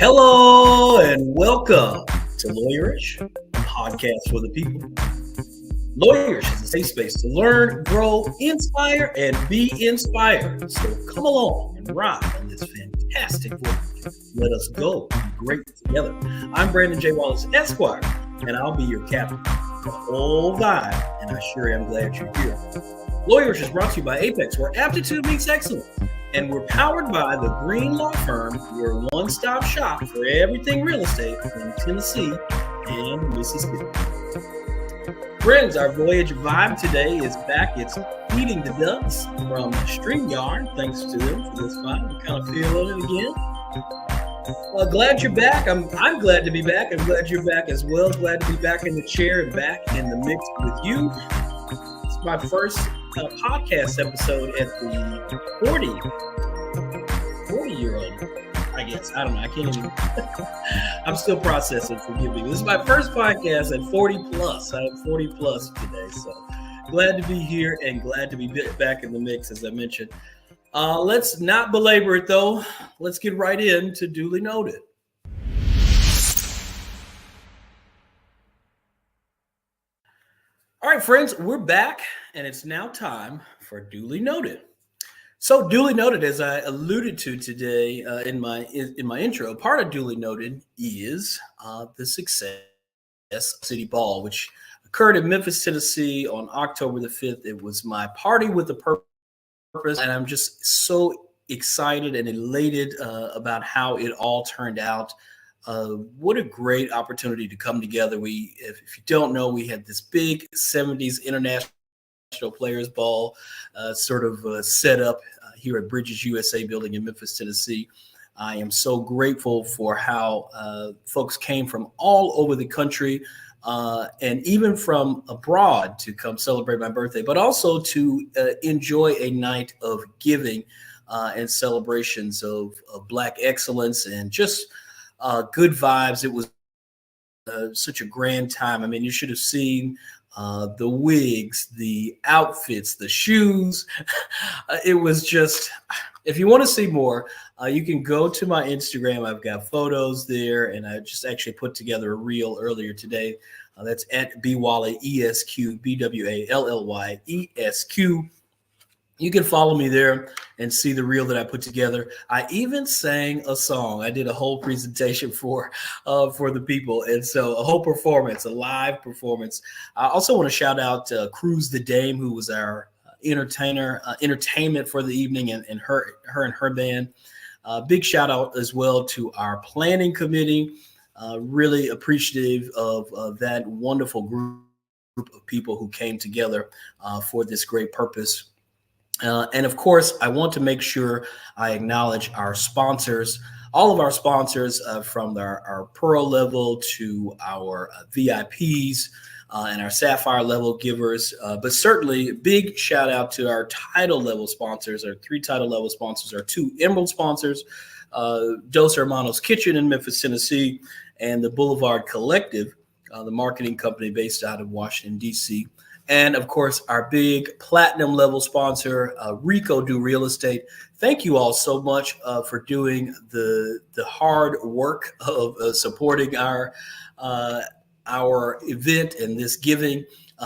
Hello and welcome to Lawyerish, a podcast for the people. Lawyerish is a safe space to learn, grow, inspire, and be inspired. So come along and ride on this fantastic voyage. Let us go be great together. I'm Brandon J Wallace, Esquire, and I'll be your captain. The whole vibe, and I sure am glad you're here. Lawyerish is brought to you by Apex, where aptitude meets excellence. And we're powered by the Green Law Firm. We're a one-stop shop for everything real estate in Tennessee and Mississippi. Friends, our voyage vibe today is back. It's Feeding the Ducks from StreamYard. Thanks to them for this vibe. I'm kind of feeling it again. Glad you're back. I'm glad to be back. I'm glad you're back as well. Glad to be back in the chair and back in the mix with you. It's my first podcast episode at the 40-year-old, I guess. I don't know. I can't even. I'm still processing. Forgive me. This is my first podcast at 40 plus. I am 40 plus today. So glad to be here and glad to be back in the mix, as I mentioned. Let's not belabor it, though. Let's get right into Duly Noted. All right, friends, we're back, and it's now time for Duly Noted. So, Duly Noted, as I alluded to today in my intro, part of Duly Noted is the Success City Ball, which occurred in Memphis, Tennessee on October the 5th. It was my party with a purpose, and I'm just so excited and elated about how it all turned out. What a great opportunity to come together. If you don't know, we had this big 70s international players ball set up here at Bridges USA building in Memphis, Tennessee. I am so grateful for how folks came from all over the country and even from abroad to come celebrate my birthday, but also to enjoy a night of giving and celebrations of Black excellence and just good vibes. It was such a grand time. I mean, you should have seen the wigs, the outfits, the shoes. It was just, if you want to see more, you can go to my Instagram. I've got photos there, and I just actually put together a reel earlier today. That's at BWally ESQ, BWALLYESQ. You can follow me there and see the reel that I put together. I even sang a song. I did a whole presentation for the people. And so a whole performance, a live performance. I also want to shout out Cruz the Dame, who was our entertainment for the evening, and her and her band. Big shout out as well to our planning committee. Really appreciative of that wonderful group of people who came together for this great purpose. And of course, I want to make sure I acknowledge our sponsors, all of our sponsors from our Pearl level to our VIPs and our Sapphire level givers. But certainly big shout out to our title level sponsors, our 3 title level sponsors, our 2 Emerald sponsors, Dos Hermanos Kitchen in Memphis, Tennessee, and the Boulevard Collective, the marketing company based out of Washington, D.C., and of course, our big platinum level sponsor, Rico Do Real Estate. Thank you all so much for doing the hard work of supporting our event and this giving.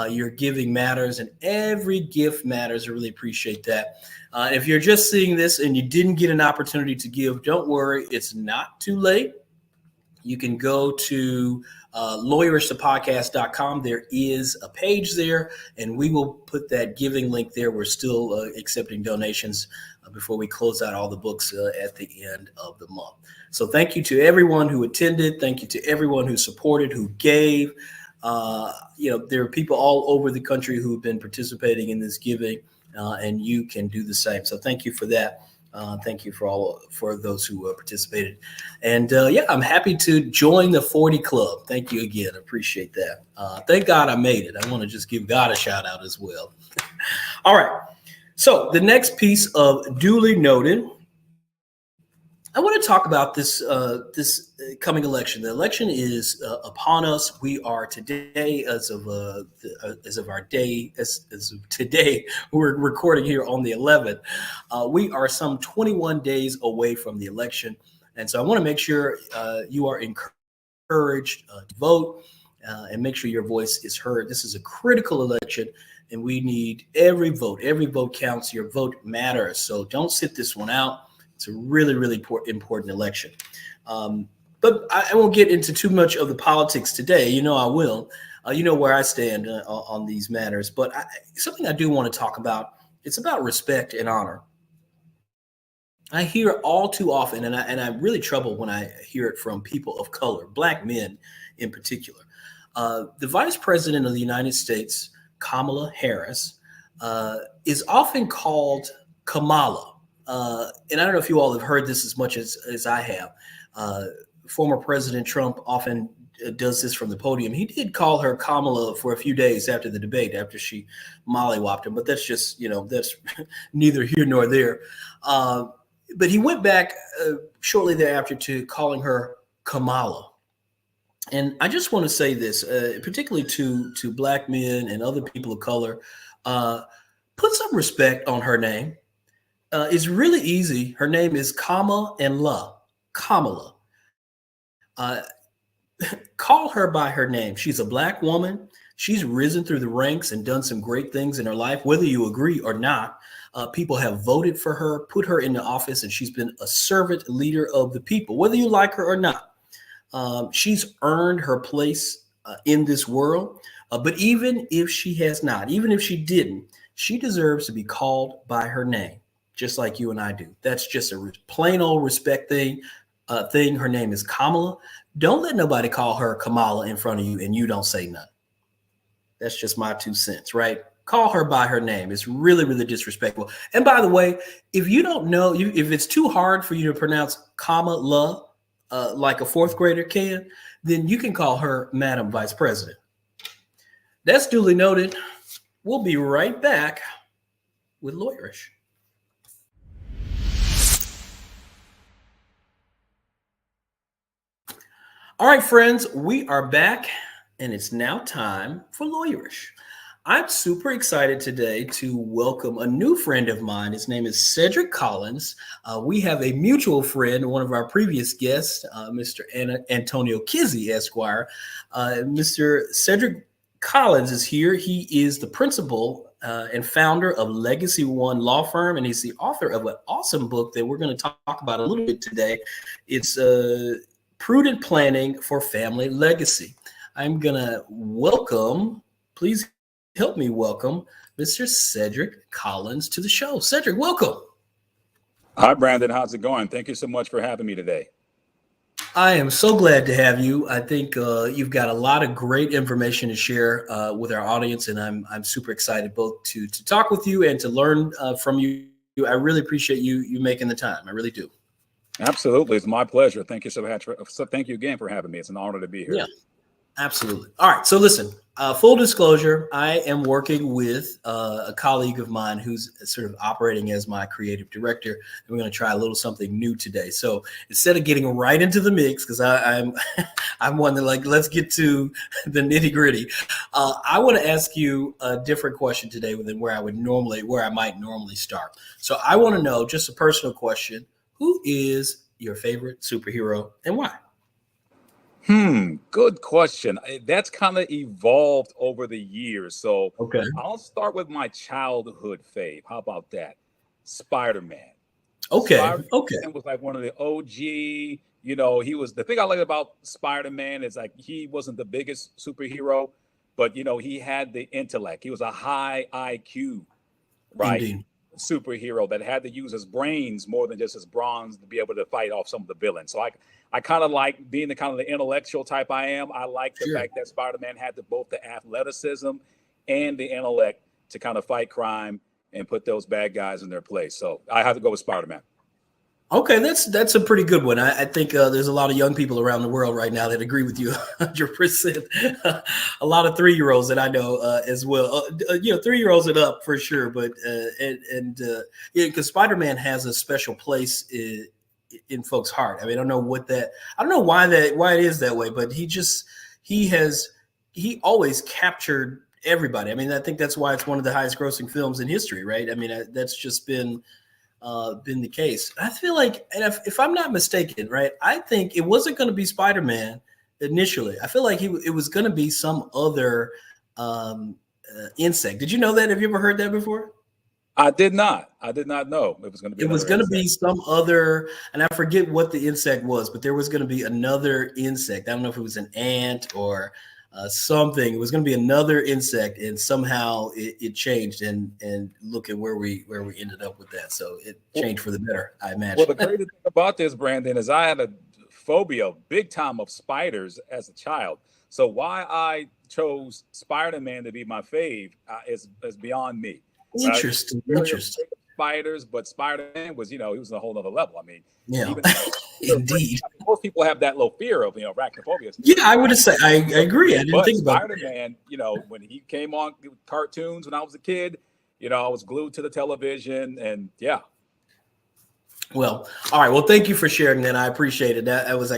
Your giving matters, and every gift matters. I really appreciate that. If you're just seeing this and you didn't get an opportunity to give, don't worry. It's not too late. You can go to lawyerishthepodcast.com. There is a page there, and we will put that giving link there. We're still accepting donations before we close out all the books at the end of the month. So thank you to everyone who attended. Thank you to everyone who supported, who gave. There are people all over the country who have been participating in this giving, and you can do the same. So thank you for that. Thank you for those who participated. And I'm happy to join the 40 Club. Thank you again. I appreciate that. Thank God I made it. I want to just give God a shout out as well. All right. So the next piece of Duly Noted, I want to talk about this coming election. The election is upon us. We are today, as of today, we're recording here on the 11th. We are some 21 days away from the election. And so I want to make sure you are encouraged to vote and make sure your voice is heard. This is a critical election, and we need every vote. Every vote counts. Your vote matters. So don't sit this one out. It's a really, really important election. But I won't get into too much of the politics today. You know I will. You know where I stand on these matters. But something I do want to talk about, it's about respect and honor. I hear all too often, and I'm really troubled when I hear it from people of color, Black men in particular. The Vice President of the United States, Kamala Harris, is often called Kamala. And I don't know if you all have heard this as much as I have. Former President Trump often does this from the podium. He did call her Kamala for a few days after the debate, after she mollywopped him, but that's just, that's neither here nor there. But he went back shortly thereafter to calling her Kamala. And I just want to say this, particularly to Black men and other people of color, put some respect on her name. It's really easy. Her name is Kamala. Kamala. Call her by her name. She's a Black woman. She's risen through the ranks and done some great things in her life, whether you agree or not. People have voted for her, put her into office, and she's been a servant leader of the people, whether you like her or not. She's earned her place in this world. But even if she has not, even if she didn't, she deserves to be called by her name, just like you and I do. That's just a plain old respect thing. Her name is Kamala. Don't let nobody call her Kamala in front of you and you don't say nothing. That's just my 2 cents, right? Call her by her name. It's really, really disrespectful. And by the way, if you don't know, if it's too hard for you to pronounce Kamala like a 4th grader can, then you can call her Madam Vice President. That's duly noted. We'll be right back with Lawyerish. All right, friends, we are back, and it's now time for Lawyerish. I'm super excited today to welcome a new friend of mine. His name is Sedric Collins. We have a mutual friend, one of our previous guests, Mr. Antonio Kizzy, Esquire. Mr. Sedric Collins is here. He is the principal and founder of Legacy One Law Firm, and he's the author of an awesome book that we're going to talk about a little bit today. It's Prudent Planning for Family Legacy. I'm going to please help me welcome Mr. Sedric Collins to the show. Sedric, welcome. Hi, Brandon. How's it going? Thank you so much for having me today. I am so glad to have you. I think you've got a lot of great information to share with our audience, and I'm super excited both to talk with you and to learn from you. I really appreciate you making the time. I really do. Absolutely. It's my pleasure. Thank you so much. Thank you again for having me. It's an honor to be here. Yeah, absolutely. All right. So listen, full disclosure, I am working with a colleague of mine who's sort of operating as my creative director. And we're going to try a little something new today. So instead of getting right into the mix, because I'm one that let's get to the nitty gritty. I want to ask you a different question today than where I might normally start. So I want to know, just a personal question, who is your favorite superhero and why? Good question. That's kind of evolved over the years. So Okay. I'll start with my childhood fave. How about that? Spider-Man. Okay. Spider-Man was like one of the OG, he was, the thing I like about Spider-Man is like, he wasn't the biggest superhero, but he had the intellect. He was a high IQ, right? Indeed. Superhero that had to use his brains more than just his bronze to be able to fight off some of the villains. So I kind of like being the kind of the intellectual type I am. I like the fact that Spider-Man had both the athleticism and the intellect to kind of fight crime and put those bad guys in their place. So I have to go with Spider-Man. Okay, that's a pretty good one. I think there's a lot of young people around the world right now that agree with you 100%. A lot of 3-year-olds that I know as well. 3-year-olds and up for sure. But because Spider-Man has a special place in folks' heart. I mean, I don't know why it is that way, but he always captured everybody. I mean, I think that's why it's one of the highest grossing films in history, right? I mean, that's just been been the case. I feel like, and if I'm not mistaken, right, I think it wasn't going to be Spider-Man initially. I feel like it was going to be some other insect. Did you know that? Have you ever heard that before? I did not. I did not know it was going to be It was another going to insect. be some other, and I forget what the insect was, but there was going to be another insect. I don't know if it was an ant or something. It was going to be another insect, and somehow it changed. And look at where we ended up with that. So it changed for the better, I Well, imagine. the crazy thing about this, Brandon, is I had a phobia, big time, of spiders as a child. So why I chose Spider-Man to be my fave is beyond me. But I was Interesting. very Interesting. afraid of spiders, but Spider-Man was, he was a whole other level. I mean, Yeah, even indeed. I mean, most people have that little fear of, arachnophobia. Yeah, I would have said I agree. I didn't But think about that. Spider-Man, when he came on cartoons when I was a kid, I was glued to the television, and yeah. Well, all right. Well, thank you for sharing that. I appreciate it. That was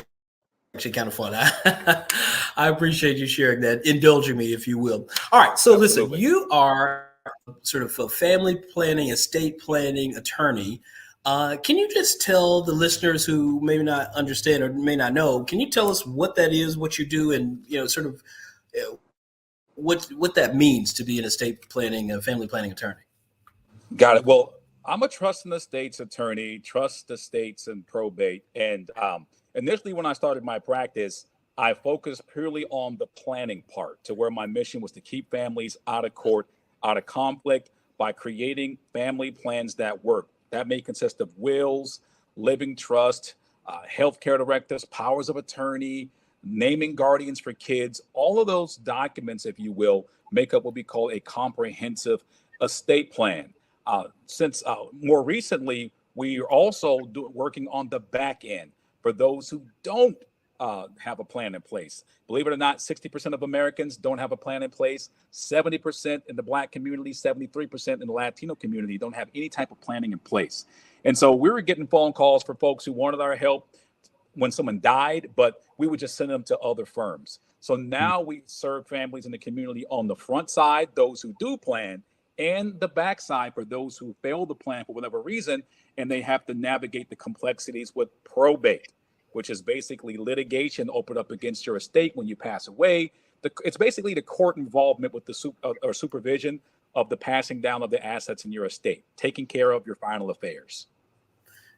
actually kind of fun. I appreciate you sharing that, indulging me, if you will. All right. So listen, Absolutely. you are sort of a family planning, estate planning attorney. Can you just tell the listeners who may not understand or may not know, can you tell us what that is, what you do, and sort of what that means to be an estate planning, a family planning attorney? Got it. Well, I'm a trust and estates attorney, trust estates and probate. And initially, when I started my practice, I focused purely on the planning part, to where my mission was to keep families out of court, out of conflict, by creating family plans that work. That may consist of wills, living trust, healthcare directives, powers of attorney, naming guardians for kids. All of those documents, if you will, make up what we call a comprehensive estate plan. Since more recently, we are also working on the back end for those who don't have a plan in place. Believe it or not, 60% of Americans don't have a plan in place. 70% in the Black community, 73% in the Latino community don't have any type of planning in place. And so we were getting phone calls for folks who wanted our help when someone died, but we would just send them to other firms. So now we serve families in the community on the front side, those who do plan, and the backside for those who fail to plan for whatever reason, and they have to navigate the complexities with probate, which is basically litigation opened up against your estate when you pass away. It's basically the court involvement with the or supervision of the passing down of the assets in your estate, taking care of your final affairs.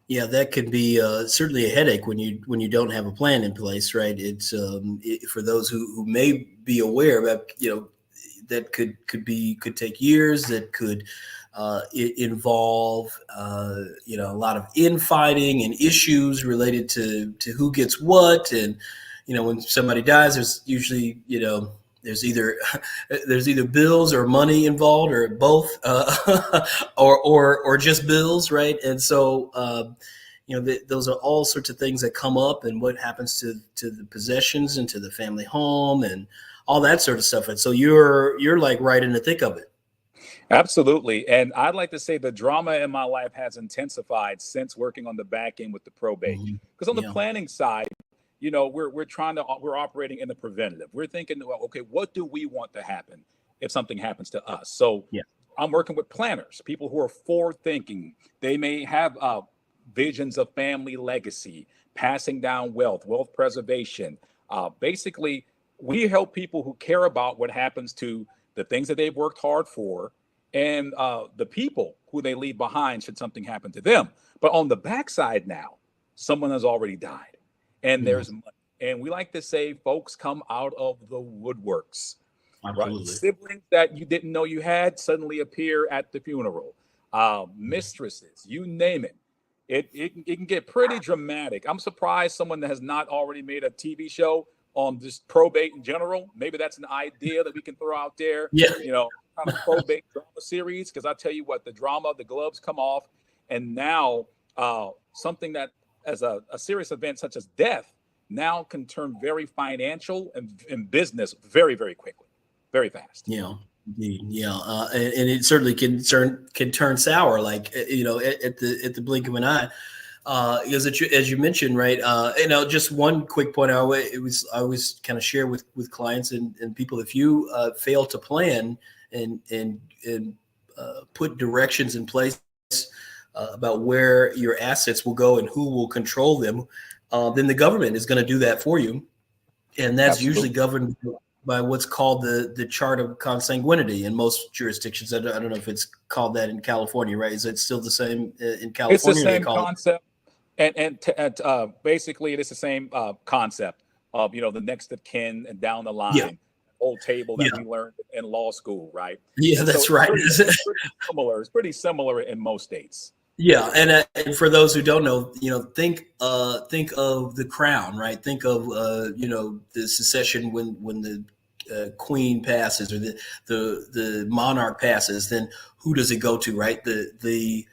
Yeah, that could be certainly a headache when you don't have a plan in place, right? It's for those who may be aware that that could take years. That could involve a lot of infighting and issues related to who gets what, and when somebody dies, there's usually there's either bills or money involved, or both, or just bills, right? And so those are all sorts of things that come up, and what happens to the possessions and to the family home and all that sort of stuff. And so you're like right in the thick of it. Absolutely. And I'd like to say the drama in my life has intensified since working on the back end with the probate. Mm-hmm. Because on the Yeah. planning side, we're operating in the preventative. We're thinking, well, okay, what do we want to happen if something happens to us? So Yeah. I'm working with planners, people who are forward thinking. They may have visions of family legacy, passing down wealth preservation. Basically, we help people who care about what happens to the things that they've worked hard for, and the people who they leave behind should something happen to them. But on the backside now, someone has already died, and Yeah. there's money. And we like to say folks come out of the woodworks, right? Absolutely. Siblings that you didn't know you had suddenly appear at the funeral. Mistresses, you name it. It can get pretty dramatic. I'm surprised someone that has not already made a TV show on just probate in general. Maybe that's an idea that we can throw out there. Yeah. Kind of probate drama series. Because I tell you what, the drama, the gloves come off, and now something that as a serious event such as death now can turn very financial and business very, very quickly, very fast. Yeah. Indeed. Yeah. And it certainly can turn sour, like at the blink of an eye. Because as you mentioned, right? Just one quick point. I always kind of share with clients and people, if you fail to plan and put directions in place about where your assets will go and who will control them, then the government is going to do that for you, and that's usually governed by what's called the chart of consanguinity in most jurisdictions. I don't know if it's called that in California, right? Is it still the same in California? It's the same concept, and basically it is the same concept of the next of kin and down the line. Yeah. Old table that we learned in law school, right? Yeah, that's so right. It's pretty similar in most states. Yeah, and for those who don't know, think of the crown, right? Think of the succession when the queen passes or the monarch passes. Then who does it go to, right? The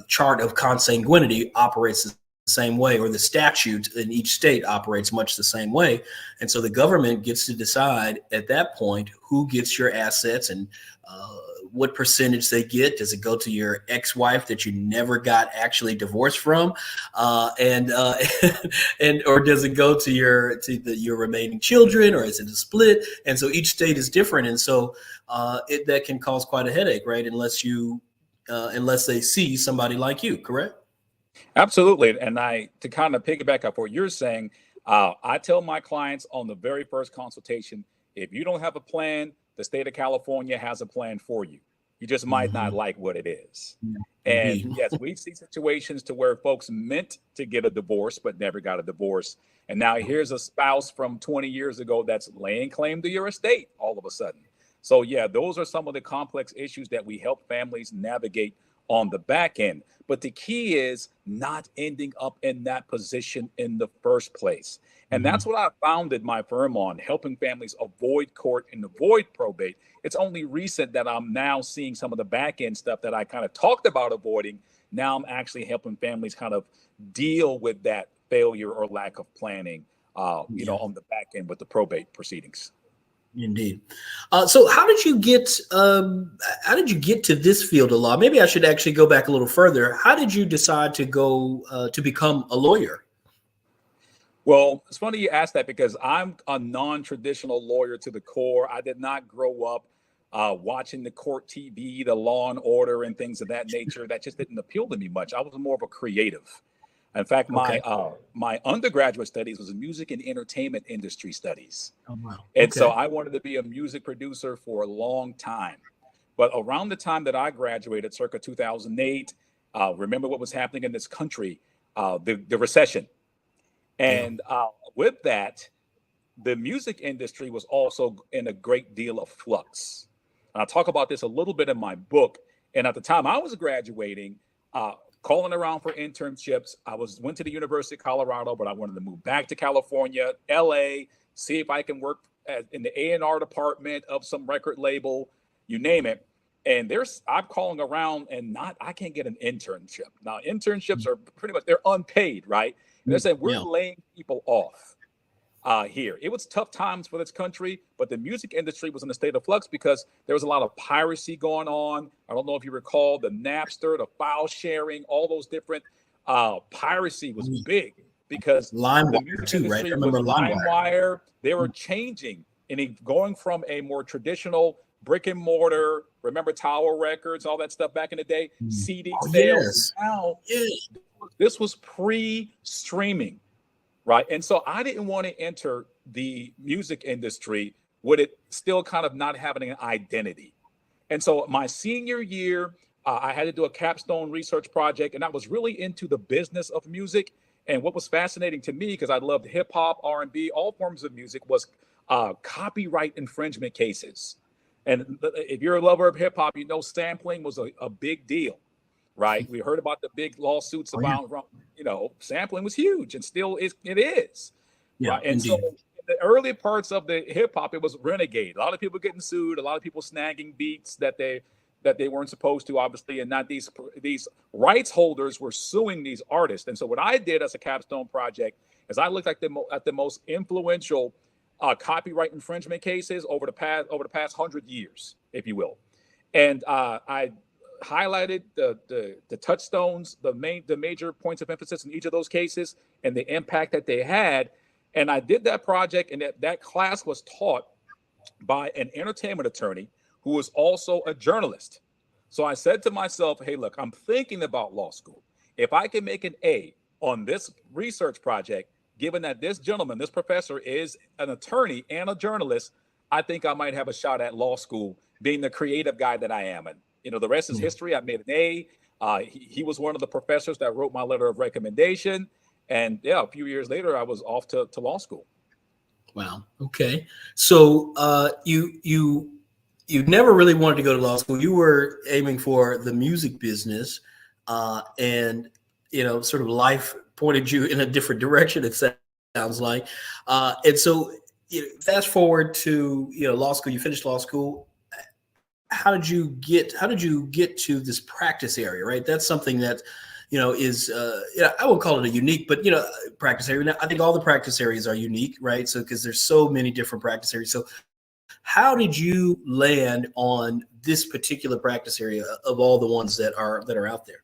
chart of consanguinity operates the same way, or the statute in each state operates much the same way, and so the government gets to decide at that point who gets your assets and what percentage they get. Does it go to your ex-wife that you never got actually divorced from, and or does it go to your remaining children, or is it a split? And so each state is different, and so that can cause quite a headache, right? Unless they see somebody like you, correct? Absolutely. And to kind of piggyback up what you're saying, I tell my clients on the very first consultation, if you don't have a plan, the state of California has a plan for you. You just might not like what it is. And yes, we see situations to where folks meant to get a divorce, but never got a divorce. And now here's a spouse from 20 years ago that's laying claim to your estate all of a sudden. So yeah, those are some of the complex issues that we help families navigate on the back end. But the key is not ending up in that position in the first place. And that's what I founded my firm on, helping families avoid court and avoid probate. It's only recent that I'm now seeing some of the back end stuff that I kind of talked about avoiding. Now I'm actually helping families kind of deal with that failure or lack of planning, on the back end with the probate proceedings. Indeed. So how did you get to this field of law? Maybe I should actually go back a little further. How did you decide to go to become a lawyer? Well, it's funny you asked that because I'm a non-traditional lawyer to the core. I did not grow up watching the court TV, the Law and Order and things of that nature. That just didn't appeal to me much. I was more of a creative. In fact, my undergraduate studies was in music and entertainment industry studies. Oh, wow. And so I wanted to be a music producer for a long time. But around the time that I graduated, circa 2008, remember what was happening in this country, the recession. And with that, the music industry was also in a great deal of flux. And I'll talk about this a little bit in my book. And at the time I was graduating, calling around for internships. I went to the University of Colorado, but I wanted to move back to California, LA, see if I can work in the A&R department of some record label, you name it. And I'm calling around and I can't get an internship. Now, internships are pretty much, they're unpaid, right? And they're saying we're laying people off here. It was tough times for this country, but the music industry was in a state of flux because there was a lot of piracy going on. I don't know if you recall the Napster, the file sharing, all those different piracy was big because the music industry was LimeWire. They were changing and going from a more traditional brick and mortar, remember Tower Records, all that stuff back in the day, CD sales. Now, this was pre-streaming. Right. And so I didn't want to enter the music industry with it still kind of not having an identity. And so my senior year, I had to do a capstone research project, and I was really into the business of music. And what was fascinating to me, because I loved hip hop, R&B, all forms of music, was copyright infringement cases. And if you're a lover of hip hop, sampling was a big deal. Right. We heard about the big lawsuits about, sampling was huge and still it is. Yeah, right? And so in the early parts of the hip hop, it was renegade. A lot of people getting sued, a lot of people snagging beats that they weren't supposed to, obviously, and not these rights holders were suing these artists. And so what I did as a capstone project is I looked at the most influential copyright infringement cases over the past 100 years, if you will. And I highlighted the touchstones, the major points of emphasis in each of those cases and the impact that they had. And I did that project, and that class was taught by an entertainment attorney who was also a journalist. So I said to myself, hey, look, I'm thinking about law school. If I can make an A on this research project, given that this gentleman, this professor, is an attorney and a journalist, I think I might have a shot at law school, being the creative guy that I am. And, the rest is history. I made an A. He was one of the professors that wrote my letter of recommendation. And yeah, a few years later, I was off to law school. Wow. Okay. So you never really wanted to go to law school. You were aiming for the music business, and sort of life pointed you in a different direction. It sounds like, and so fast forward to law school. You finished law school. How did you get to this practice area? Right. That's something that is I won't call it a unique, but practice area. Now, I think all the practice areas are unique, right? So because there's so many different practice areas. So how did you land on this particular practice area of all the ones that are out there?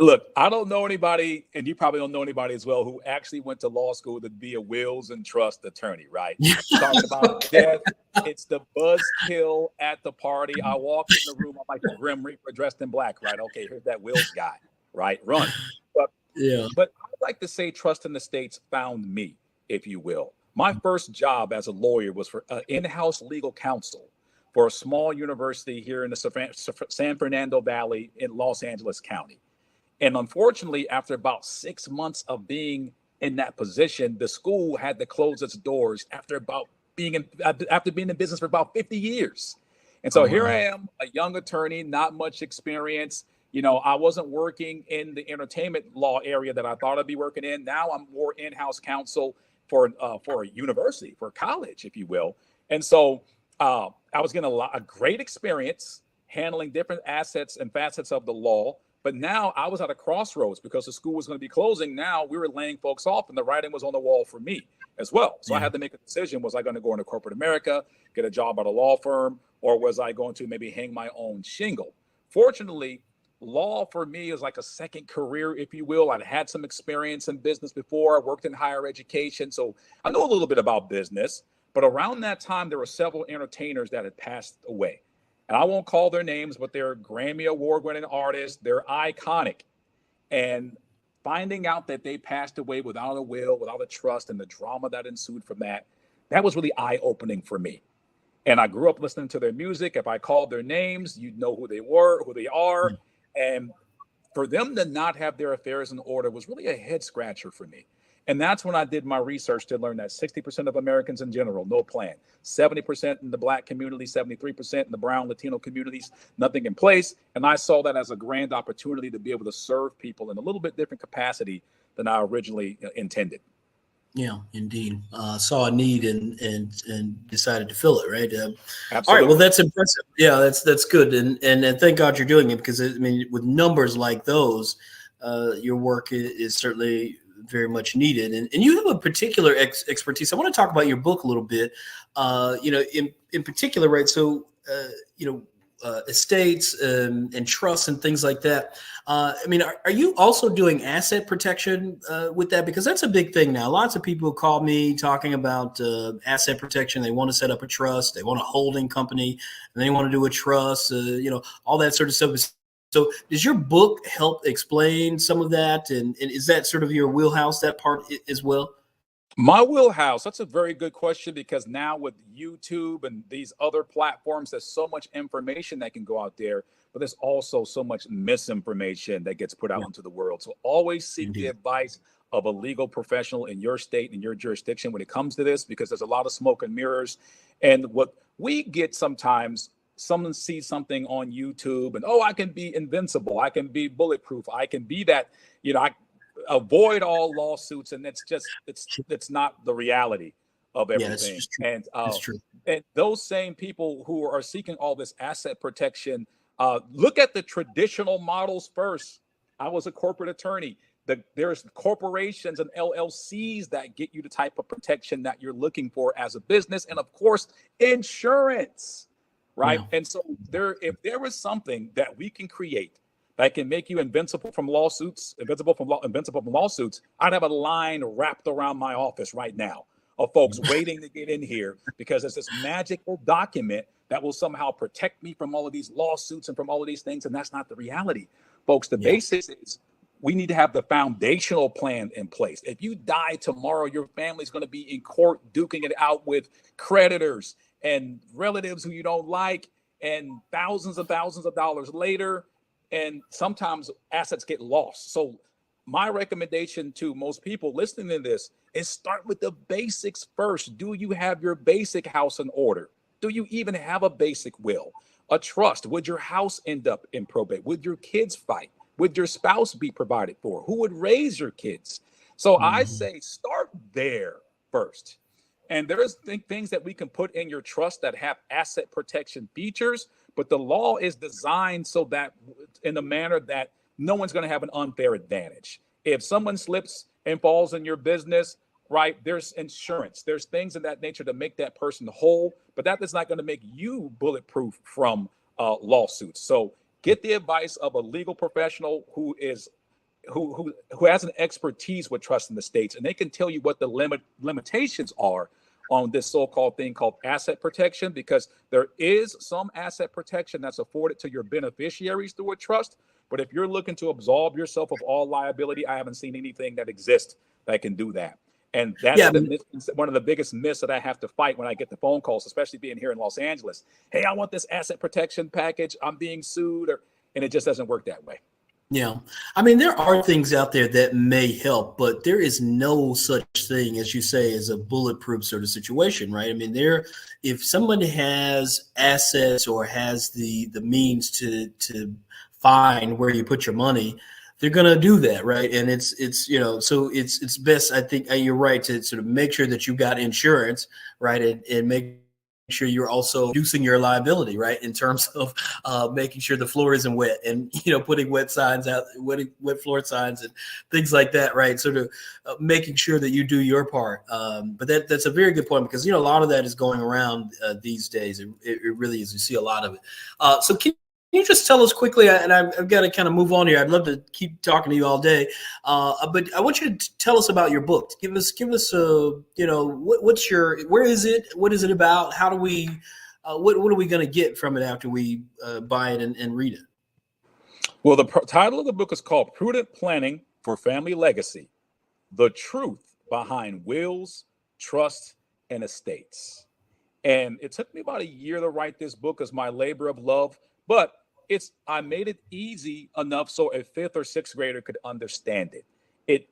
Look, I don't know anybody, and you probably don't know anybody as well, who actually went to law school to be a wills and trust attorney, right? Talking about death, it's the buzzkill at the party. I walk in the room, I'm like the Grim Reaper dressed in black, right? Okay, here's that wills guy, right? Run. But I'd like to say trust in the states found me, if you will. My first job as a lawyer was for in-house legal counsel for a small university here in the San Fernando Valley in Los Angeles County. And unfortunately, after about 6 months of being in that position, the school had to close its doors after being in business for about 50 years. And so here I am, a young attorney, not much experience. I wasn't working in the entertainment law area that I thought I'd be working in. Now I'm more in-house counsel for a university, for college, if you will. And so I was getting a great experience handling different assets and facets of the law. But now I was at a crossroads because the school was going to be closing. Now we were laying folks off, and the writing was on the wall for me as well. So I had to make a decision. Was I going to go into corporate America, get a job at a law firm, or was I going to maybe hang my own shingle? Fortunately, law for me is like a second career, if you will. I'd had some experience in business before. I worked in higher education, so I know a little bit about business. But around that time, there were several entertainers that had passed away. And I won't call their names, but they're Grammy Award-winning artists. They're iconic. And finding out that they passed away without a will, without a trust, and the drama that ensued from that was really eye-opening for me. And I grew up listening to their music. If I called their names, you'd know who they were, who they are. And for them to not have their affairs in order was really a head-scratcher for me. And that's when I did my research to learn that 60% of Americans in general, no plan. 70% in the Black community, 73% in the brown Latino communities, nothing in place. And I saw that as a grand opportunity to be able to serve people in a little bit different capacity than I originally intended. Yeah, indeed. Saw a need and decided to fill it, right? Absolutely. All right. Well, that's impressive. Yeah, that's good. And thank God you're doing it, because I mean, with numbers like those, your work is certainly very much needed. And you have a particular expertise. I want to talk about your book a little bit, in particular, right? So, estates and trusts and things like that. I mean, are you also doing asset protection with that? Because that's a big thing now. Lots of people call me talking about asset protection. They want to set up a trust. They want a holding company, and they want to do a trust, all that sort of stuff. So does your book help explain some of that? And is that sort of your wheelhouse, that part as well? My wheelhouse, that's a very good question, because now with YouTube and these other platforms, there's so much information that can go out there, but there's also so much misinformation that gets put out into the world. So always seek the advice of a legal professional in your state and your jurisdiction when it comes to this, because there's a lot of smoke and mirrors. And what we get sometimes, someone sees something on YouTube and, I can be invincible, I can be bulletproof, I can be that, I avoid all lawsuits, and it's not the reality of everything. And those same people who are seeking all this asset protection, look at the traditional models first. I was a corporate attorney. There's corporations and LLCs that get you the type of protection that you're looking for as a business, and of course, insurance. Right. Yeah. And so if there was something that we can create that can make you invincible from lawsuits, I'd have a line wrapped around my office right now of folks waiting to get in here, because it's this magical document that will somehow protect me from all of these lawsuits and from all of these things. And that's not the reality, folks. The basics is we need to have the foundational plan in place. If you die tomorrow, your family's going to be in court duking it out with creditors and relatives who you don't like, and thousands of dollars later, and sometimes assets get lost. So my recommendation to most people listening to this is start with the basics first. Do you have your basic house in order? Do you even have a basic will, a trust? Would your house end up in probate? Would your kids fight? Would your spouse be provided for? Who would raise your kids? So I say start there first. And there's things that we can put in your trust that have asset protection features, but the law is designed so that in a manner that no one's going to have an unfair advantage. If someone slips and falls in your business, right, there's insurance, there's things of that nature to make that person whole, but that is not going to make you bulletproof from lawsuits. So get the advice of a legal professional who has an expertise with trust in the states, and they can tell you what the limitations are on this so-called thing called asset protection, because there is some asset protection that's afforded to your beneficiaries through a trust. But if you're looking to absolve yourself of all liability, I haven't seen anything that exists that can do that. And that's one of the biggest myths that I have to fight when I get the phone calls, especially being here in Los Angeles. Hey, I want this asset protection package. I'm being sued, and it just doesn't work that way. Yeah. I mean, there are things out there that may help, but there is no such thing, as you say, as a bulletproof sort of situation, right? I mean, if someone has assets or has the means to find where you put your money, they're going to do that, right? And it's so it's best, I think you're right, to sort of make sure that you got insurance, right, and make sure you're also reducing your liability, right, in terms of making sure the floor isn't wet, and putting wet floor signs and things like that, right? Sort of making sure that you do your part. But that's a very good point, because a lot of that is going around these days. It really is. You see a lot of it. So can you just tell us quickly, and I've got to kind of move on here. I'd love to keep talking to you all day, but I want you to tell us about your book. Give us, where is it? What is it about? How do we, what are we going to get from it after we buy it and read it? Well, the title of the book is called Prudent Planning for Family Legacy: The Truth Behind Wills, Trust, and Estates. And it took me about a year to write this book as my labor of love. But I made it easy enough so a 5th or 6th grader could understand it. It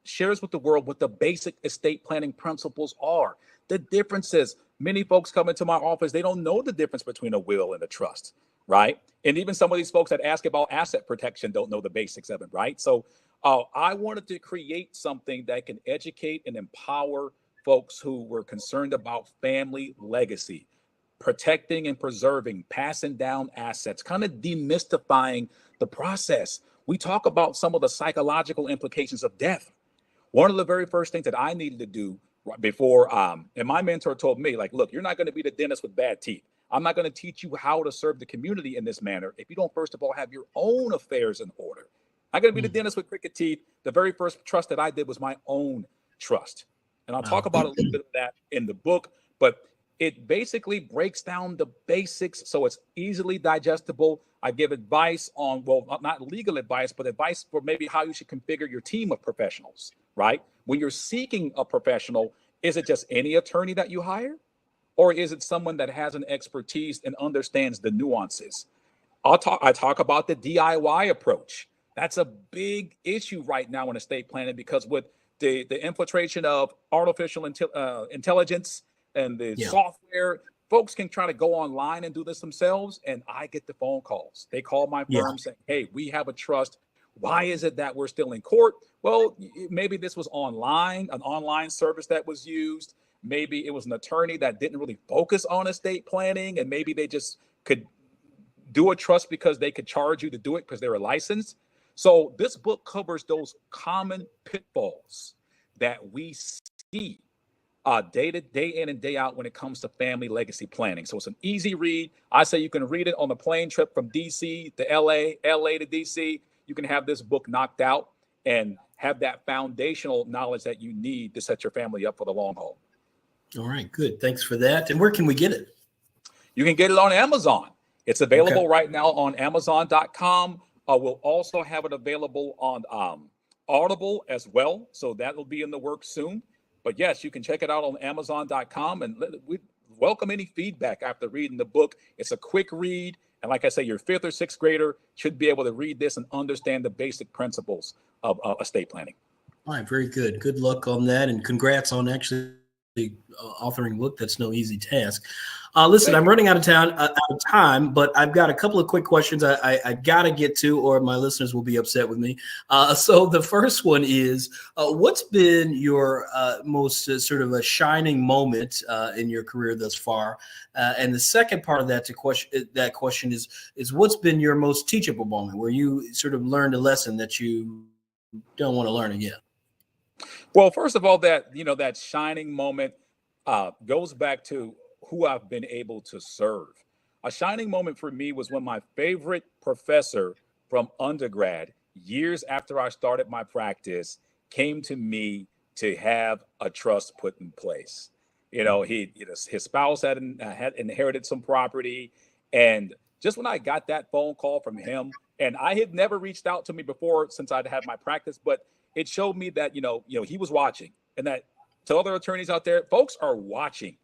shares with the world what the basic estate planning principles are. The differences. Many folks come into my office, they don't know the difference between a will and a trust, right? And even some of these folks that ask about asset protection don't know the basics of it, right? So I wanted to create something that can educate and empower folks who were concerned about family legacy, protecting and preserving, passing down assets, kind of demystifying the process. We talk about some of the psychological implications of death. One of the very first things that I needed to do before, and my mentor told me, like, look, you're not going to be the dentist with bad teeth. I'm not going to teach you how to serve the community in this manner if you don't, first of all, have your own affairs in order. I'm going to be the dentist with crooked teeth. The very first trust that I did was my own trust. And I'll talk about a little bit of that in the book, but it basically breaks down the basics so it's easily digestible. I give advice on, well, not legal advice, but advice for maybe how you should configure your team of professionals, right? When you're seeking a professional, is it just any attorney that you hire? Or is it someone that has an expertise and understands the nuances? I talk about the DIY approach. That's a big issue right now in estate planning, because with the infiltration of artificial intelligence and the software, folks can try to go online and do this themselves. And I get the phone calls. They call my firm saying, hey, we have a trust. Why is it that we're still in court? Well, maybe this was online, an online service that was used. Maybe it was an attorney that didn't really focus on estate planning, and maybe they just could do a trust because they could charge you to do it because they were licensed. So this book covers those common pitfalls that we see day in and day out when it comes to family legacy planning. So it's an easy read. I say you can read it on a plane trip from DC to LA to DC. You can have this book knocked out and have that foundational knowledge that you need to set your family up for the long haul. All right, good. Thanks for that. And where can we get it? You can get it on Amazon. It's available right now on Amazon.com. We'll also have it available on Audible as well. So that will be in the works soon. But yes, you can check it out on Amazon.com, and we welcome any feedback after reading the book. It's a quick read. And like I say, your 5th or 6th grader should be able to read this and understand the basic principles of estate planning. All right, very good. Good luck on that, and congrats on actually authoring a book. That's no easy task. Listen, I'm running out of time, but I've got a couple of quick questions I got to get to, or my listeners will be upset with me. So the first one is, what's been your most sort of a shining moment in your career thus far? And the second part of that question is what's been your most teachable moment where you sort of learned a lesson that you don't want to learn again? Well, first of all, that shining moment goes back to who I've been able to serve. A shining moment for me was when my favorite professor from undergrad, years after I started my practice, came to me to have a trust put in place. His spouse had inherited some property, and just when I got that phone call from him, and I had never reached out to me before since I'd had my practice, but it showed me that he was watching, and that to other attorneys out there, folks are watching.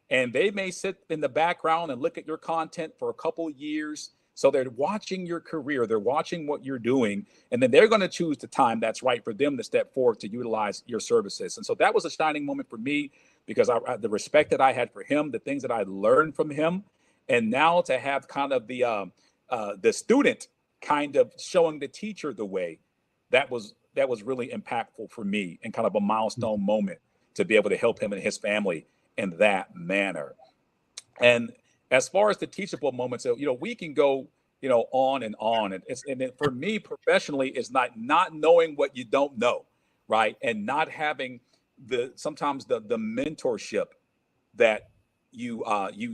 And they may sit in the background and look at your content for a couple of years. So they're watching your career. They're watching what you're doing. And then they're going to choose the time that's right for them to step forward to utilize your services. And so that was a shining moment for me, because the respect that I had for him, the things that I learned from him, and now to have kind of the student kind of showing the teacher the way, that was really impactful for me, and kind of a milestone moment to be able to help him and his family in that manner. And as far as the teachable moments, we can go, on and on. And for me professionally, it's not knowing what you don't know, right? And not having sometimes the mentorship that you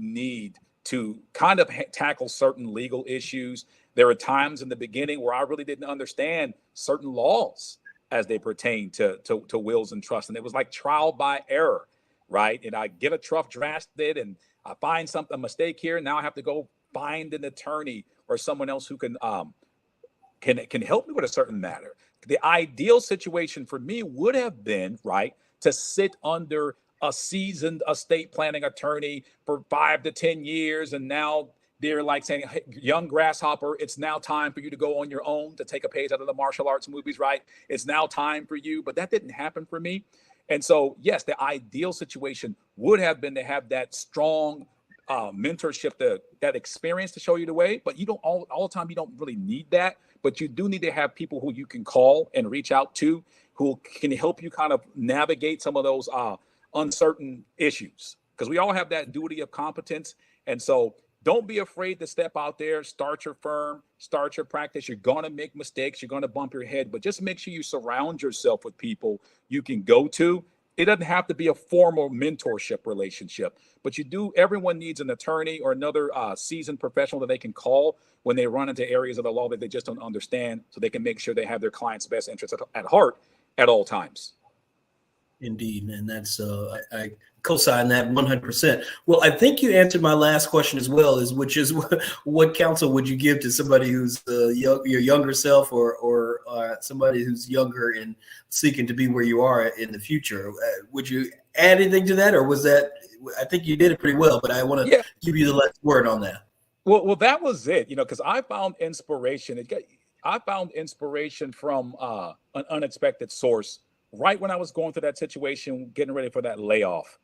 need to kind of tackle certain legal issues. There are times in the beginning where I really didn't understand certain laws as they pertain to wills and trusts. And it was like trial by error. Right. And I get a trust drafted and I find a mistake here. Now I have to go find an attorney or someone else who can help me with a certain matter. The ideal situation for me would have been, right, to sit under a seasoned estate planning attorney for 5 to 10 years. And now they're like saying, hey, young grasshopper, it's now time for you to go on your own, to take a page out of the martial arts movies, right? It's now time for you. But that didn't happen for me. And so, yes, the ideal situation would have been to have that strong mentorship, that experience to show you the way. But you don't all the time. You don't really need that. But you do need to have people who you can call and reach out to, who can help you kind of navigate some of those uncertain issues. Because we all have that duty of competence. And so don't be afraid to step out there, start your firm, start your practice. You're going to make mistakes. You're going to bump your head, but just make sure you surround yourself with people you can go to. It doesn't have to be a formal mentorship relationship, but everyone needs an attorney or another seasoned professional that they can call when they run into areas of the law that they just don't understand, so they can make sure they have their client's best interests at heart at all times. Indeed, and that's I co-sign that 100%. Well, I think you answered my last question as well, which is what counsel would you give to somebody who's your younger self, or somebody who's younger and seeking to be where you are in the future? Would you add anything to that, or was that? I think you did it pretty well, but I want to give you the last word on that. Well, that was it. Because I found inspiration. I found inspiration from an unexpected source right when I was going through that situation, getting ready for that layoff.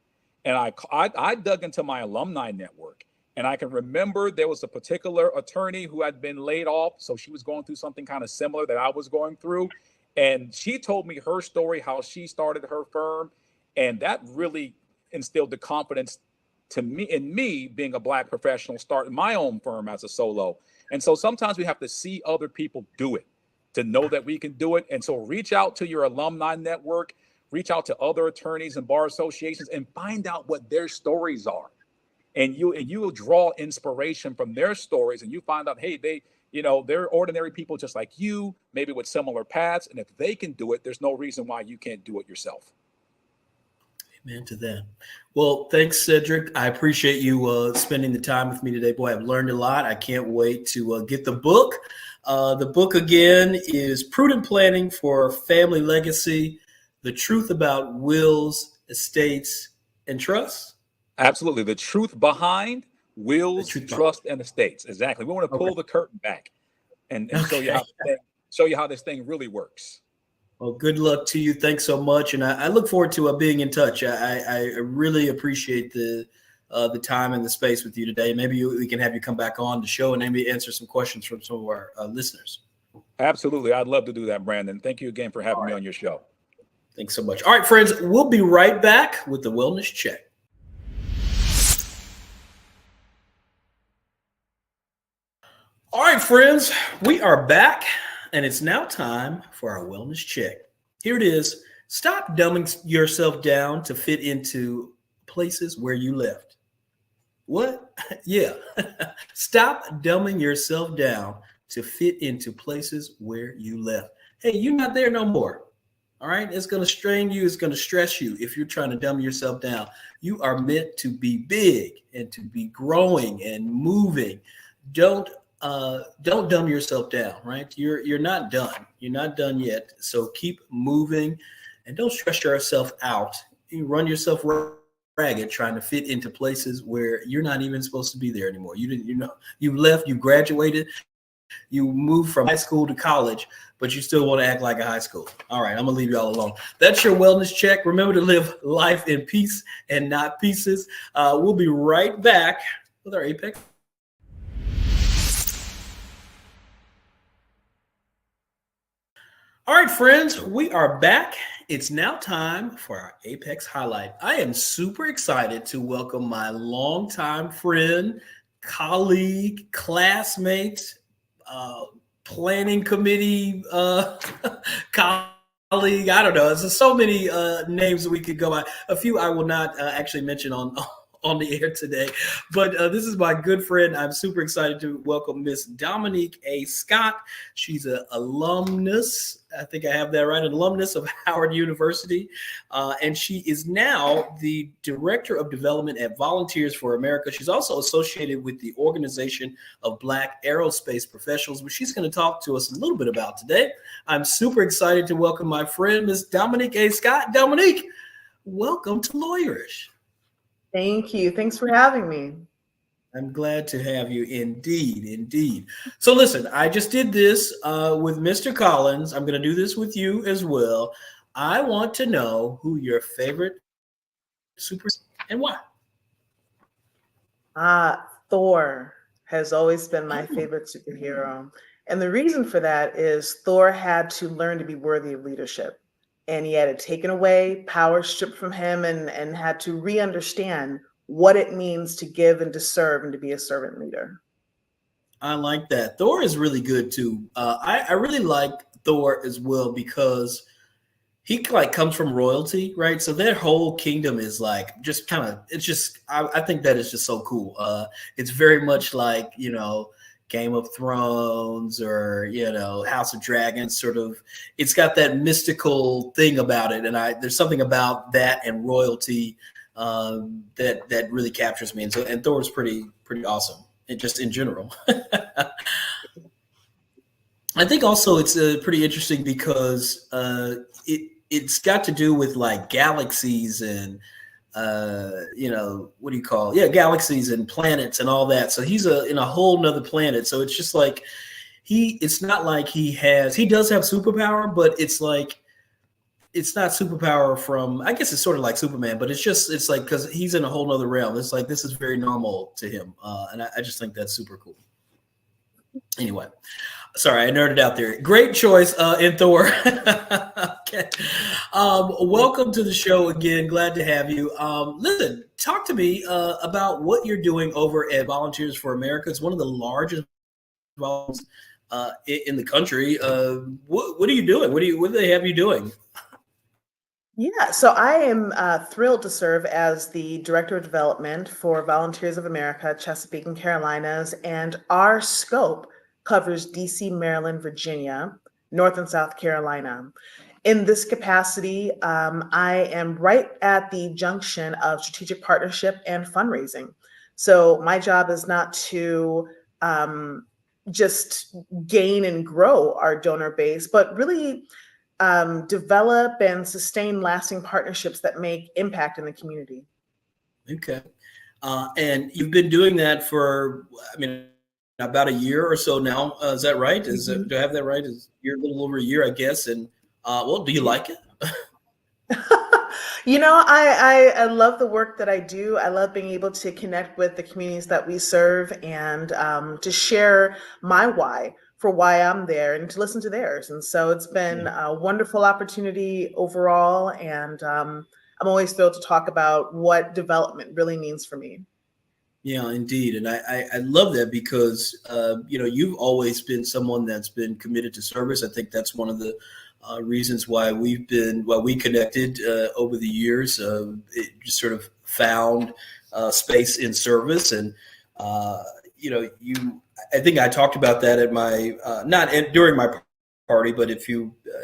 And I dug into my alumni network, and I can remember there was a particular attorney who had been laid off. So she was going through something kind of similar that I was going through. And she told me her story, how she started her firm. And that really instilled the confidence in me being a Black professional, starting my own firm as a solo. And so sometimes we have to see other people do it to know that we can do it. And so reach out to your alumni network, reach out to other attorneys and bar associations, and find out what their stories are. And you will draw inspiration from their stories, and you find out, hey, they're ordinary people just like you, maybe with similar paths. And if they can do it, there's no reason why you can't do it yourself. Amen to that. Well, thanks, Cedric. I appreciate you spending the time with me today. Boy, I've learned a lot. I can't wait to get the book. The book, again, is Prudent Planning for Family Legacy, The Truth About Wills, Estates, and Trusts. Absolutely. The truth behind The wills, truth trust, and estates. Exactly. We want to pull the curtain back and show you Okay. how this thing really works. Well, good luck to you. Thanks so much, and I look forward to being in touch. I really appreciate the time and the space with you today. Maybe we can have you come back on the show and maybe answer some questions from some of our listeners. Absolutely. I'd love to do that, Brandon. Thank you again for having me on your show. Thanks so much. All right, friends, we'll be right back with the Wellness Check. All right, friends, we are back, and it's now time for our Wellness Check. Here it is. Stop dumbing yourself down to fit into places where you left. What? Yeah. Stop dumbing yourself down to fit into places where you left. Hey, you're not there no more. All right. It's going to strain you. It's going to stress you if you're trying to dumb yourself down. You are meant to be big and to be growing and moving. Don't dumb yourself down, right? You're not done. You're not done yet. So keep moving and don't stress yourself out. You run yourself ragged trying to fit into places where you're not even supposed to be there anymore. You left, you graduated, you moved from high school to college, but you still want to act like a high school. All right, I'm gonna leave you all alone. That's your Wellness Check. Remember to live life in peace and not pieces. We'll be right back with our Apex. All right, friends, we are back. It's now time for our Apex Highlight. I am super excited to welcome my longtime friend, colleague, classmate, planning committee colleague. I don't know. There's so many names that we could go by. A few I will not actually mention on the air today. But this is my good friend. I'm super excited to welcome Miss Dominique A. Scott. She's an alumnus. I think I have that right, an alumnus of Howard University. And she is now the Director of Development at Volunteers for America. She's also associated with the Organization of Black Aerospace Professionals, which she's going to talk to us a little bit about today. I'm super excited to welcome my friend, Miss Dominique A. Scott. Dominique, welcome to Lawyerish. Thank you. Thanks for having me. I'm glad to have you. Indeed, indeed. So listen, I just did this with Mr. Collins. I'm going to do this with you as well. I want to know who your favorite super and why. Thor has always been my favorite superhero. And the reason for that is Thor had to learn to be worthy of leadership. And he had it taken away, power stripped from him, and had to re-understand what it means to give and to serve and to be a servant leader. I like that. Thor is really good too. I really like Thor as well because he like comes from royalty, right? So their whole kingdom is like just kind of, it's just, I think that is just so cool. It's very much like, Game of Thrones or, House of Dragons sort of, it's got that mystical thing about it. And there's something about that and royalty that really captures me. And Thor is pretty awesome. Just in general. I think also it's pretty interesting because it's got to do with like galaxies and what do you call it? Yeah, galaxies and planets and all that. So he's in a whole nother planet. So it's just like it's not like he does have superpower, but it's like it's not superpower from, I guess it's sort of like Superman, but it's like because he's in a whole nother realm. It's like this is very normal to him. And I just think that's super cool. Anyway, sorry, I nerded out there. Great choice in Thor. Okay. Welcome to the show again. Glad to have you. Listen, talk to me about what you're doing over at Volunteers for America. It's one of the largest volunteers in the country. What are you doing? What do they have you doing? Yeah, so I am thrilled to serve as the Director of Development for Volunteers of America, Chesapeake and Carolinas, and our scope covers DC, Maryland, Virginia, North and South Carolina. in this capacity, I am right at the junction of strategic partnership and fundraising. So my job is not to just gain and grow our donor base, but really develop and sustain lasting partnerships that make impact in the community. Okay. And you've been doing that for, I mean, about a year or so now. Is that right? Do I have that right? You're a little over a year, I guess. And well, do you like it? I love the work that I do. I love being able to connect with the communities that we serve and to share my why for why I'm there and to listen to theirs. And so it's been a wonderful opportunity overall. And I'm always thrilled to talk about what development really means for me. Yeah, indeed. And I love that because, you've always been someone that's been committed to service. I think that's one of the reasons why we connected over the years. It just sort of found space in service. And, I think I talked about that at my, not during my party, but if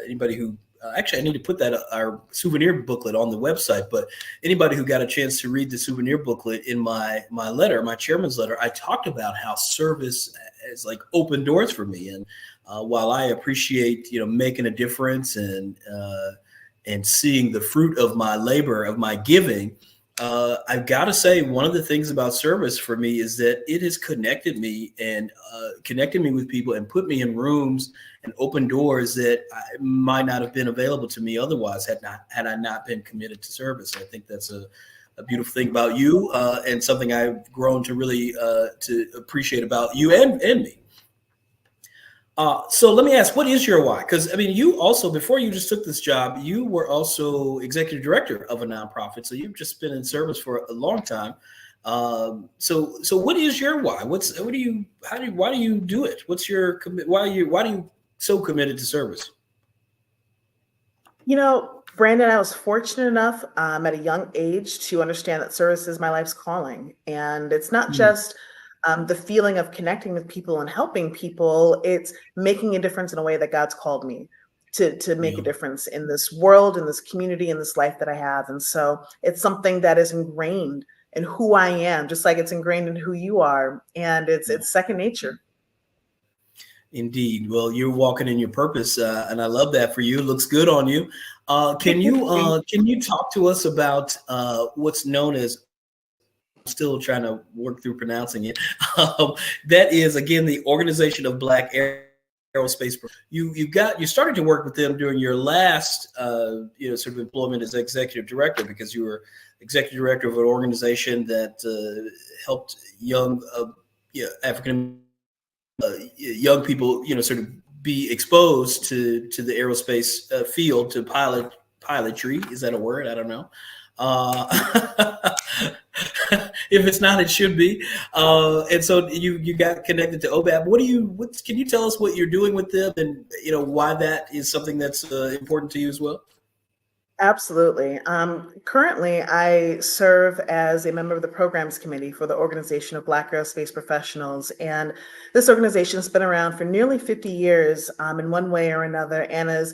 anybody who, actually, I need to put our souvenir booklet on the website, but anybody who got a chance to read the souvenir booklet in my letter, my chairman's letter, I talked about how service has like opened doors for me. And while I appreciate, making a difference and seeing the fruit of my labor, of my giving, I've got to say one of the things about service for me is that it has connected me with people and put me in rooms and open doors that might not have been available to me otherwise had I not been committed to service. I think that's a beautiful thing about you and something I've grown to really to appreciate about you and me. So let me ask, what is your why? Because I mean, you also, before you just took this job, you were also executive director of a nonprofit. So you've just been in service for a long time. So what is your why? Why do you do it? What's your why are you so committed to service? Brandon, I was fortunate enough at a young age to understand that service is my life's calling. And it's not just the feeling of connecting with people and helping people, it's making a difference in a way that God's called me to make a difference in this world, in this community, in this life that I have. And so it's something that is ingrained in who I am, just like it's ingrained in who you are. And it's second nature. Indeed. Well, you're walking in your purpose, and I love that for you. It looks good on you. Can you talk to us about what's known as, still trying to work through pronouncing it. That is, again, the Organization of Black Aerospace. You started to work with them during your last sort of employment as executive director, because you were executive director of an organization that helped young African young people sort of be exposed to the aerospace field, to pilotry. Is that a word? I don't know. If it's not, it should be. And so you got connected to OBAP. Can you tell us what you're doing with them, and why that is something that's important to you as well? Absolutely. Currently, I serve as a member of the programs committee for the Organization of Black Aerospace Professionals. And this organization has been around for nearly 50 years in one way or another, and has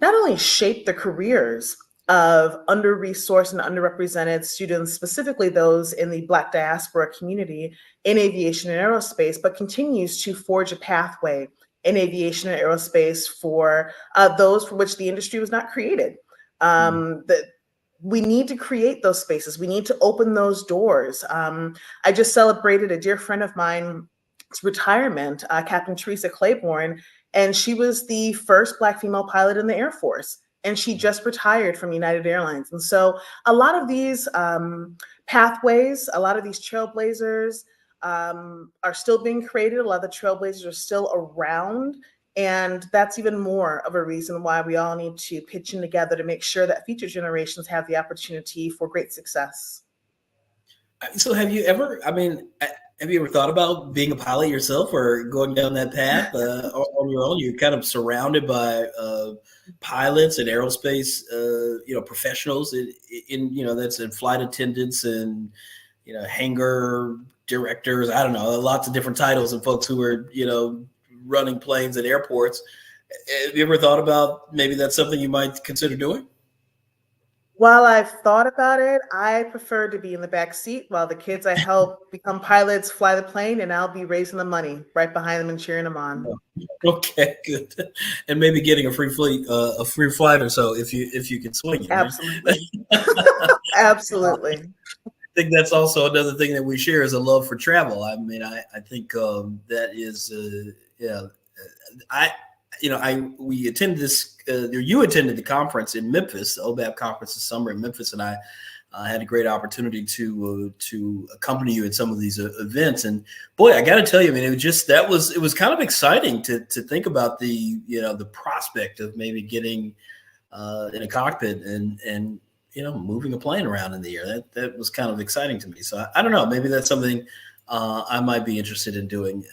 not only shaped the careers of under-resourced and underrepresented students, specifically those in the Black diaspora community in aviation and aerospace, but continues to forge a pathway in aviation and aerospace for those for which the industry was not created. That we need to create those spaces. We need to open those doors. I just celebrated a dear friend of mine's retirement, Captain Teresa Claiborne, and she was the first Black female pilot in the Air Force. And she just retired from United Airlines. And so a lot of these pathways, a lot of these trailblazers are still being created. A lot of the trailblazers are still around. And that's even more of a reason why we all need to pitch in together to make sure that future generations have the opportunity for great success. So have you ever thought about being a pilot yourself, or going down that path on your own? You're kind of surrounded by pilots and aerospace, professionals that's in flight attendants and, hangar directors. I don't know, lots of different titles, and folks who are, running planes at airports. Have you ever thought about maybe that's something you might consider doing? While I've thought about it, I prefer to be in the back seat while the kids I help become pilots fly the plane, and I'll be raising the money right behind them and cheering them on. Okay, good. And maybe getting a free flight or so if you can swing it, right? Absolutely. I Absolutely. think that's also another thing that we share is a love for travel. I mean, I think that is yeah. I we attended this. You attended the conference in Memphis, the OBAP conference this summer in Memphis, and I had a great opportunity to accompany you at some of these events. And boy, I got to tell you, I mean, it was kind of exciting to think about the prospect of maybe getting in a cockpit and moving a plane around in the air. That was kind of exciting to me. So I don't know, maybe that's something I might be interested in doing.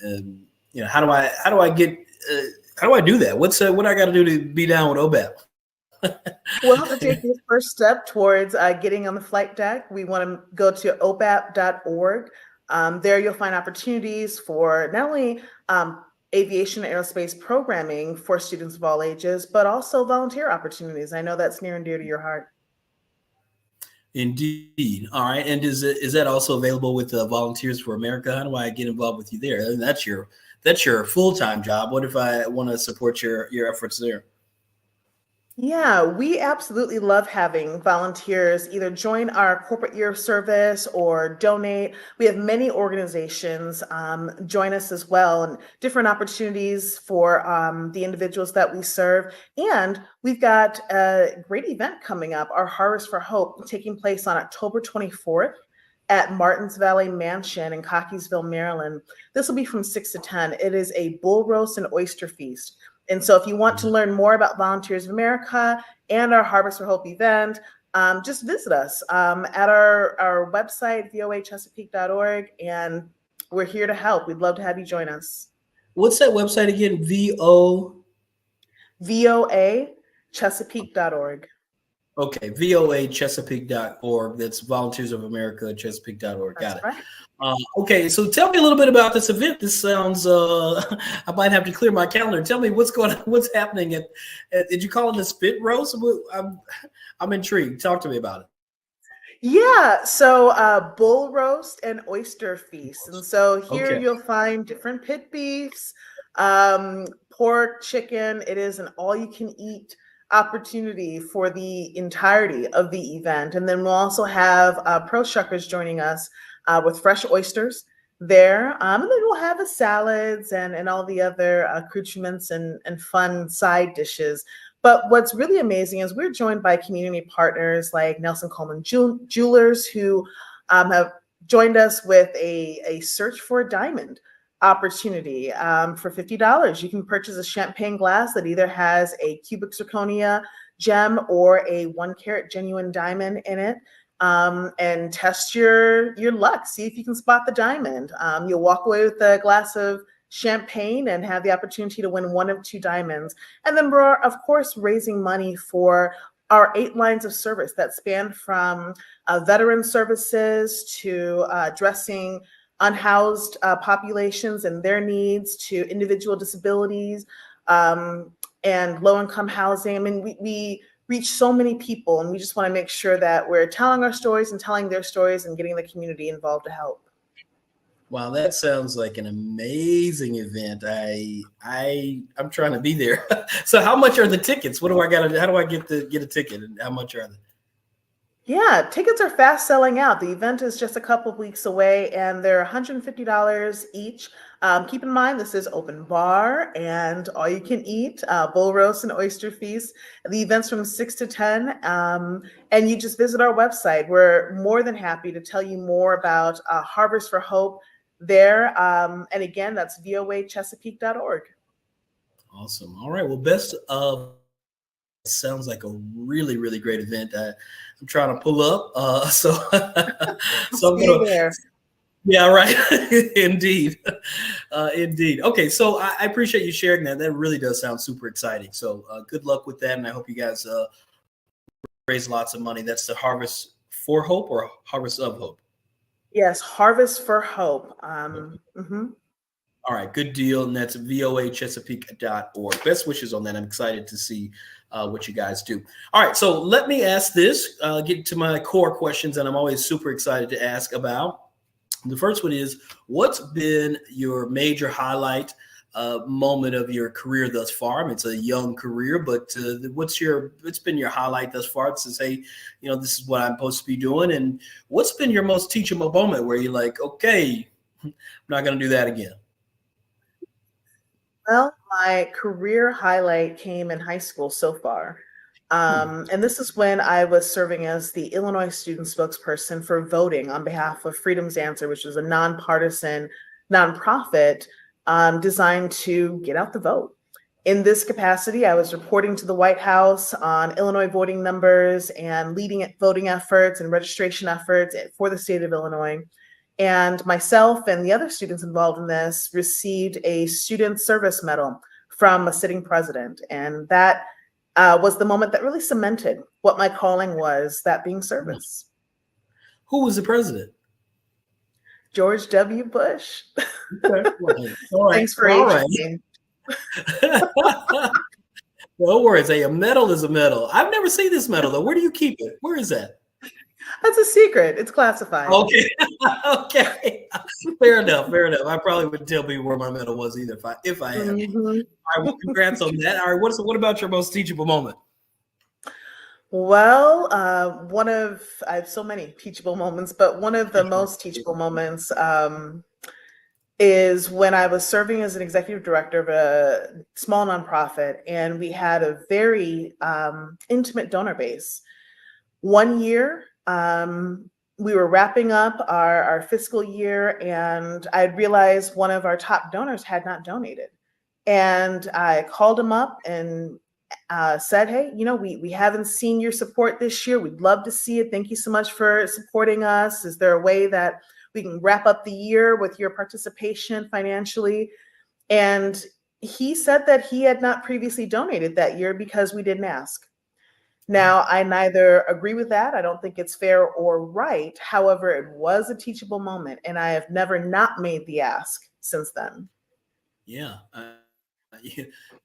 How do I get how do I do that? What I got to do to be down with OBAP? Well, to take the first step towards getting on the flight deck, we want to go to obap.org. There you'll find opportunities for not only aviation and aerospace programming for students of all ages, but also volunteer opportunities. I know that's near and dear to your heart. Indeed. All right. And is that also available with Volunteers for America? How do I get involved with you there? I mean, that's your full-time job. What if I want to support your efforts there? Yeah, we absolutely love having volunteers either join our corporate year of service or donate. We have many organizations join us as well, and different opportunities for the individuals that we serve. And we've got a great event coming up, our Harvest for Hope, taking place on October 24th at Martins Valley Mansion in Cockeysville, Maryland. This will be from 6 to 10. It is a bull roast and oyster feast. And so if you want to learn more about Volunteers of America and our Harvest for Hope event, just visit us at our website, voachesapeake.org, and we're here to help. We'd love to have you join us. What's that website again? VOA Chesapeake.org. Okay, voachesapeake.org. That's Volunteers of America, Chesapeake.org. Got it. Right. Okay, so tell me a little bit about this event. This sounds, I might have to clear my calendar. Tell me what's happening at did you call it a spit roast? I'm intrigued. Talk to me about it. Yeah, so bull roast and oyster feast. And so here Okay. you'll find different pit beefs, pork, chicken. It is an all-you-can-eat opportunity for the entirety of the event. And then we'll also have pro shuckers joining us with fresh oysters there. And then we'll have the salads and all the other accoutrements and fun side dishes. But what's really amazing is we're joined by community partners like Nelson Coleman Jewelers, who have joined us with a search for a diamond opportunity for $50. You can purchase a champagne glass that either has a cubic zirconia gem or a 1 carat genuine diamond in it. And test your luck. See if you can spot the diamond. You'll walk away with a glass of champagne and have the opportunity to win 1 of 2 diamonds. And then we're, of course, raising money for our 8 lines of service that span from veteran services to addressing unhoused populations and their needs to individual disabilities and low-income housing. I mean, we reach so many people, and we just want to make sure that we're telling our stories and telling their stories and getting the community involved to help. Wow, that sounds like an amazing event. I'm trying to be there. So how much are the tickets? What do I got to how do I get a ticket, and how much are they? Yeah, tickets are fast selling out. The event is just a couple of weeks away, and they're $150 each. Keep in mind, this is open bar and all you can eat, bull roast and oyster feast. The event's from 6 to 10, and you just visit our website. We're more than happy to tell you more about Harvest for Hope there. And again, that's voachesapeake.org. Awesome. All right. Well, best of. Sounds like a really, really great event. I'm trying to pull up. So I'm gonna, yeah, right. Indeed. Indeed. Okay. So I appreciate you sharing that. That really does sound super exciting. So good luck with that. And I hope you guys raise lots of money. That's the Harvest for Hope or Harvest of Hope? Yes, Harvest for Hope. Mm-hmm. All right, good deal. And that's voachesapeake.org. Best wishes on that. I'm excited to see what you guys do. All right, so let me ask this, get to my core questions, and I'm always super excited to ask about. The first one is, what's been your major highlight moment of your career thus far? I mean, it's a young career, but what's been your highlight thus far to say, this is what I'm supposed to be doing? And what's been your most teachable moment where you're like, okay, I'm not going to do that again? Well, my career highlight came in high school so far. And this is when I was serving as the Illinois student spokesperson for voting on behalf of Freedom's Answer, which is a nonpartisan nonprofit designed to get out the vote. In this capacity, I was reporting to the White House on Illinois voting numbers and leading voting efforts and registration efforts for the state of Illinois. And myself and the other students involved in this received a student service medal from a sitting president. And that was the moment that really cemented what my calling was, that being service. Who was the president? George W. Bush. Okay. All right. Thanks for aging. No worries. Hey, a medal is a medal. I've never seen this medal though. Where do you keep it? Where is that? That's a secret. It's classified. Okay. Okay. Fair enough. I probably wouldn't tell people where my medal was either if I had. Mm-hmm. All right. Well, congrats on that. All right. What about your most teachable moment? Well, I have so many teachable moments, but one of the most teachable moments is when I was serving as an executive director of a small nonprofit, and we had a very intimate donor base. One year, we were wrapping up our fiscal year, and I realized one of our top donors had not donated. And I called him up and said, hey, we haven't seen your support this year. We'd love to see it. Thank you so much for supporting us. Is there a way that we can wrap up the year with your participation financially? And he said that he had not previously donated that year because we didn't ask. Now, I neither agree with that. I don't think it's fair or right. However, it was a teachable moment, and I have never not made the ask since then. Yeah.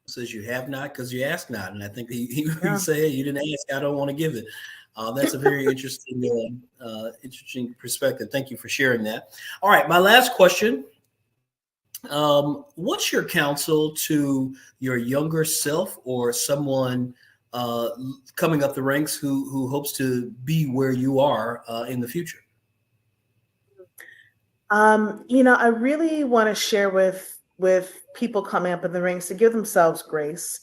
Says you have not because you ask not. And I think he would say, hey, you didn't ask, I don't want to give it. That's a very interesting perspective. Thank you for sharing that. All right, my last question. What's your counsel to your younger self or someone coming up the ranks who hopes to be where you are in the future? I really want to share with people coming up in the ranks to give themselves grace.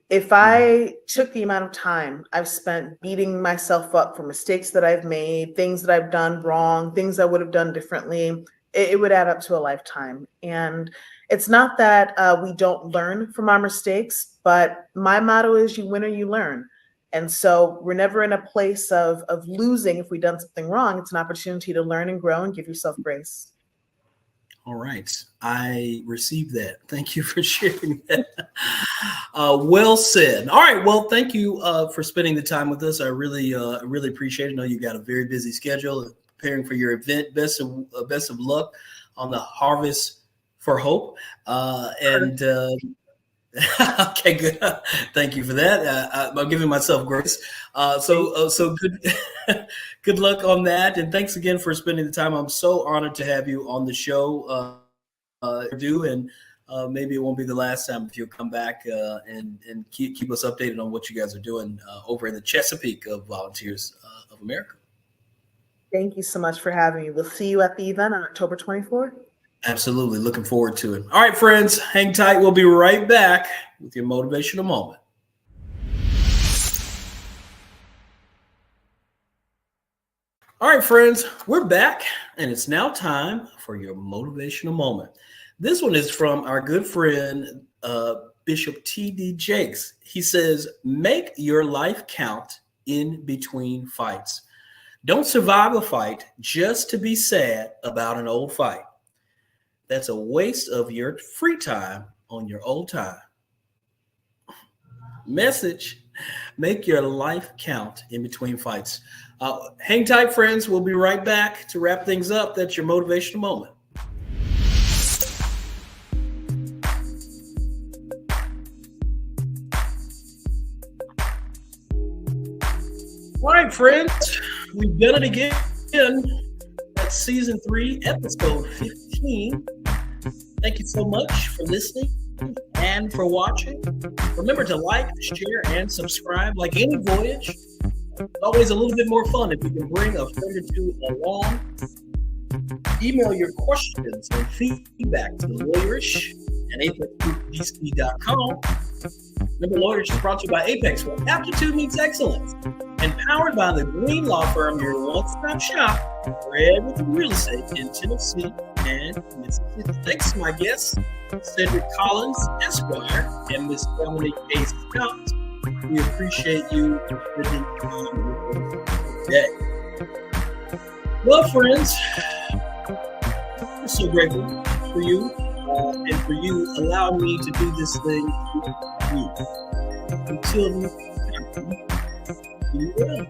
If I took the amount of time I've spent beating myself up for mistakes that I've made, things that I've done wrong, things I would have done differently, it would add up to a lifetime. And it's not that we don't learn from our mistakes, but my motto is you win or you learn. And so we're never in a place of losing if we've done something wrong. It's an opportunity to learn and grow and give yourself grace. All right. I received that. Thank you for sharing that. Well said. All right. Well, thank you for spending the time with us. I really appreciate it. I know you got a very busy schedule preparing for your event. Best of luck on the Harvest for Hope. Okay, good. Thank you for that. I'm giving myself grace. So good luck on that. And thanks again for spending the time. I'm so honored to have you on the show. And maybe it won't be the last time if you'll come back and keep us updated on what you guys are doing over in the Chesapeake of Volunteers of America. Thank you so much for having me. We'll see you at the event on October 24th. Absolutely. Looking forward to it. All right, friends, hang tight. We'll be right back with your motivational moment. All right, friends, we're back, and it's now time for your motivational moment. This one is from our good friend, Bishop T.D. Jakes. He says, make your life count in between fights. Don't survive a fight just to be sad about an old fight. That's a waste of your free time on your old time. Message, make your life count in between fights. Hang tight, friends. We'll be right back to wrap things up. That's your motivational moment. All right, friends, we've done it again. That's season 3, episode 15. Thank you so much for listening and for watching. Remember to like, share, and subscribe. Like any voyage, it's always a little bit more fun if you can bring a friend or two along. Email your questions and feedback to lawyerish@apexdc.com. Remember, Lawyerish is brought to you by Apex, where aptitude meets excellence. And powered by the Green Law Firm, your one-stop shop for everything real estate in Tennessee and Mississippi. Thanks to my guests, Sedric Collins, Esquire, and Miss Dominique S. We appreciate you spending time with us today. Well, friends, I'm so grateful for you and for you allowing me to do this thing with you. Until next time, be well.